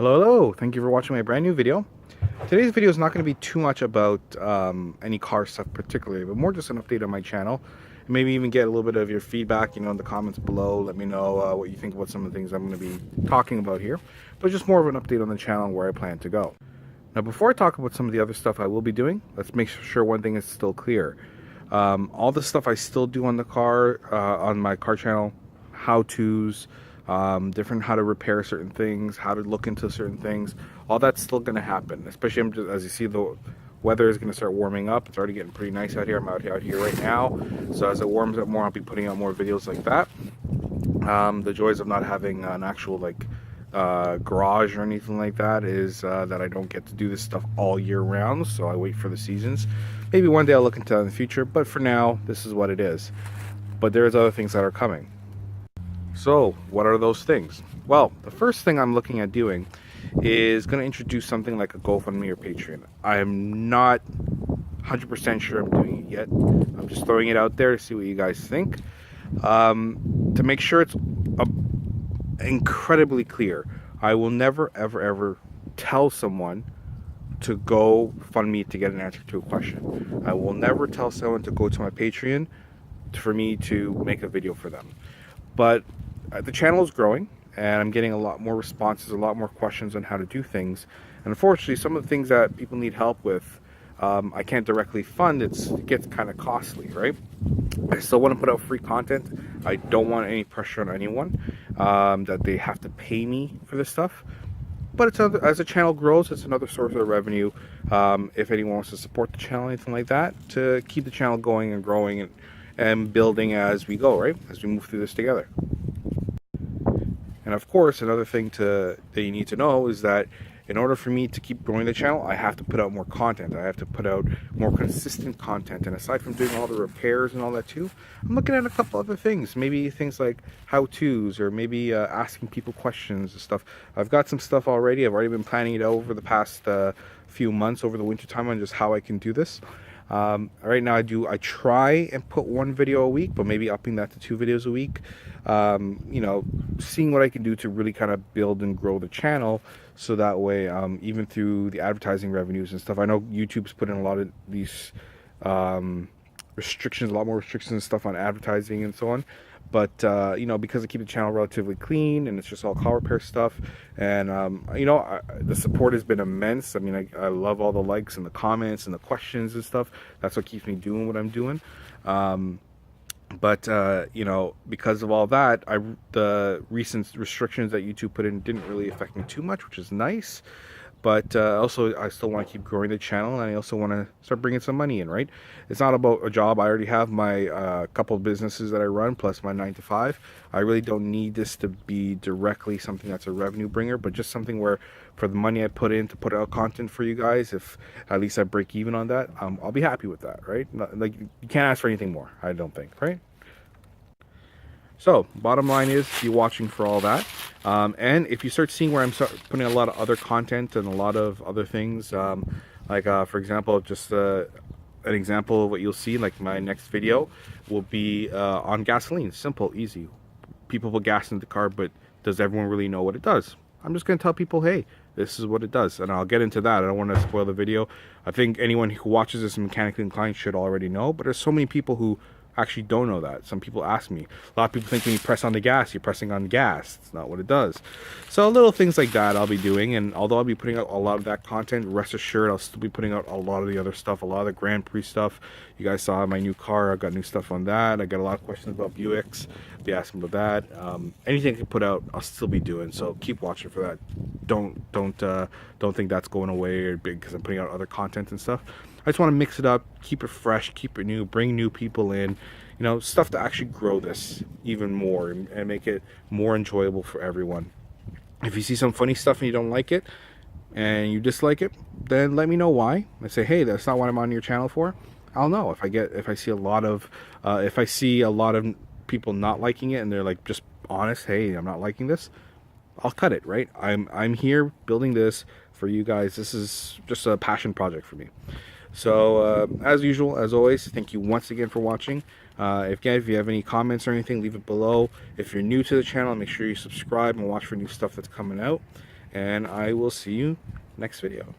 Hello, thank you for watching my brand new video. Today's video is not going to be too much about any car stuff particularly, but more just an update on my channel. And maybe even get a little bit of your feedback, in the comments below. Let me know what you think about some of the things I'm going to be talking about here. But just more of an update on the channel and where I plan to go. Now, before I talk about some of the other stuff I will be doing, let's make sure one thing is still clear. All the stuff I still do on the car, on my car channel, how-tos, different how to repair certain things, how to look into certain things, all that's still going to happen. Especially as you see, the weather is going to start warming up. It's already getting pretty nice out here. I'm out here right now, so as it warms up more, I'll be putting out more videos like that. The joys of not having an actual garage or anything like that is that I don't get to do this stuff all year round, so I wait for the seasons. Maybe one day I'll look into that in the future, but for now this is what it is. But there's other things that are coming. So what are those things? Well, the first thing I'm looking at doing is going to introduce something like a GoFundMe or Patreon. I'm not 100% sure I'm doing it yet. I'm just throwing it out there to see what you guys think. To make sure it's incredibly clear, I will never ever tell someone to go fund me to get an answer to a question. I will never tell someone to go to my Patreon for me to make a video for them. But the channel is growing and I'm getting a lot more responses, a lot more questions on how to do things. And unfortunately, some of the things that people need help with, I can't directly fund. It gets kind of costly, right? I still want to put out free content. I don't want any pressure on anyone that they have to pay me for this stuff. But as the channel grows, it's another source of revenue. If anyone wants to support the channel, anything like that, to keep the channel going and growing and building as we go, right? As we move through this together. And of course, another thing that you need to know is that in order for me to keep growing the channel, I have to put out more content. I have to put out more consistent content. And aside from doing all the repairs and all that too, I'm looking at a couple other things. Maybe things like how-tos, or maybe asking people questions and stuff. I've got some stuff already. I've already been planning it out over the past few months over the winter time on just how I can do this. Right now I try and put one video a week, but maybe upping that to 2 videos a week. Seeing what I can do to really kind of build and grow the channel, so that way, even through the advertising revenues and stuff, I know YouTube's put in a lot of these restrictions, a lot more restrictions and stuff on advertising and so on. But because I keep the channel relatively clean and it's just all car repair stuff, and the support has been immense. I mean, I love all the likes and the comments and the questions and stuff. That's what keeps me doing what I'm doing. But because of all that, the recent restrictions that YouTube put in didn't really affect me too much, which is nice. But also, I still want to keep growing the channel, and I also want to start bringing some money in, right? It's not about a job. I already have my couple of businesses that I run, plus my 9 to 5. I really don't need this to be directly something that's a revenue bringer, but just something where, for the money I put in to put out content for you guys, if at least I break even on that, I'll be happy with that, right? Like, you can't ask for anything more, I don't think, right? So, bottom line is, you're watching for all that. And if you start seeing where I'm putting a lot of other content and a lot of other things, for example, just an example of what you'll see, like my next video will be on gasoline. Simple, easy. People put gas in the car, but does everyone really know what it does? I'm just going to tell people, hey, this is what it does. And I'll get into that. I don't want to spoil the video. I think anyone who watches this mechanically inclined should already know, but there's so many people who actually don't know that. Some people ask me. A lot of people think when you press on the gas, you're pressing on gas. It's not what it does. So little things like that I'll be doing, and although I'll be putting out a lot of that content, rest assured I'll still be putting out a lot of the other stuff, a lot of the Grand Prix stuff. You guys saw my new car. I've got new stuff on that. I got a lot of questions about Buicks. I'll be asking about that. Anything I can put out, I'll still be doing. So keep watching for that. Don't think that's going away or big because I'm putting out other content and stuff. I just want to mix it up, keep it fresh, keep it new, bring new people in, stuff to actually grow this even more and make it more enjoyable for everyone. If you see some funny stuff and you don't like it and you dislike it, then let me know why. I say, hey, that's not what I'm on your channel for. I'll know. If I see a lot of people not liking it and they're like just honest, hey, I'm not liking this, I'll cut it, right? I'm here building this for you guys. This is just a passion project for me. So as usual, as always, thank you once again for watching. If you have any comments or anything, leave it below. If you're new to the channel, make sure you subscribe and watch for new stuff that's coming out. and I will see you next video.